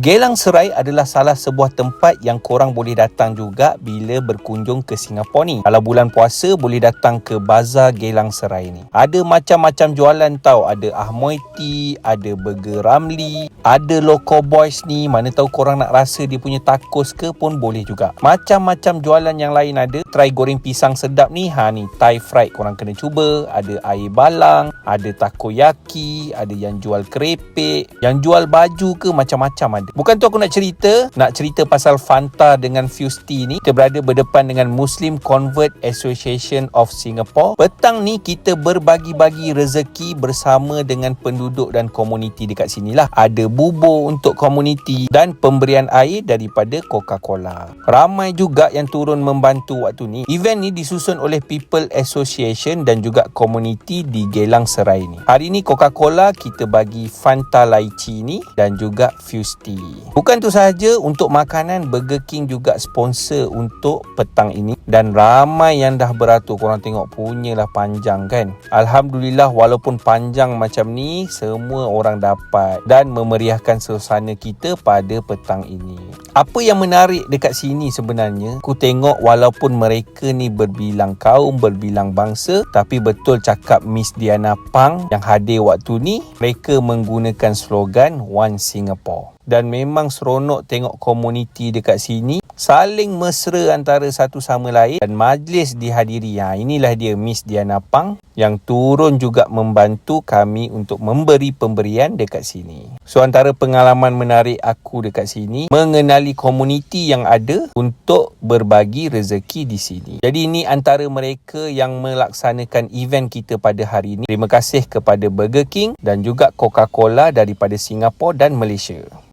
Geylang Serai adalah salah sebuah tempat yang korang boleh datang juga bila berkunjung ke Singapura ni. Kalau bulan puasa boleh datang ke Bazar Geylang Serai ni. Ada macam-macam jualan tau. Ada Ahmoi Tea, ada Burger Ramly, ada Loco Boys ni. Mana tahu korang nak rasa dia punya tacos ke pun boleh juga. Macam-macam jualan yang lain ada. Try goreng pisang sedap ni. Ni Thai fried korang kena cuba. Ada air balang, ada takoyaki, ada yang jual kerepek, yang jual baju ke macam-macam ada. Bukan tu aku nak cerita pasal Fanta dengan Fusti ni. Kita berada berdepan dengan Muslim Convert Association of Singapore. Petang ni kita berbagi-bagi rezeki bersama dengan penduduk dan komuniti dekat sinilah. Ada bubur untuk komuniti dan pemberian air daripada Coca-Cola. Ramai juga yang turun membantu waktu ni. Event ni disusun oleh People Association dan juga komuniti di Geylang Serai ni. Hari ni Coca-Cola kita bagi Fanta Lychee ni dan juga Fusti. Bukan tu sahaja, untuk makanan Burger King juga sponsor untuk petang ini dan ramai yang dah beratur. Korang tengok punyalah panjang kan. Alhamdulillah, walaupun panjang macam ni, semua orang dapat dan memeriahkan suasana kita pada petang ini. Apa yang menarik dekat sini sebenarnya, aku tengok walaupun mereka ni berbilang kaum, berbilang bangsa, tapi betul cakap Miss Diana Pang yang hadir waktu ni, mereka menggunakan slogan One Singapore. Dan memang seronok tengok komuniti dekat sini saling mesra antara satu sama lain dan majlis dihadiri. Inilah dia Miss Diana Pang yang turun juga membantu kami untuk memberi pemberian dekat sini. So antara pengalaman menarik aku dekat sini, mengenali komuniti yang ada untuk berbagi rezeki di sini. Jadi ini antara mereka yang melaksanakan event kita pada hari ini. Terima kasih kepada Burger King dan juga Coca-Cola daripada Singapura dan Malaysia.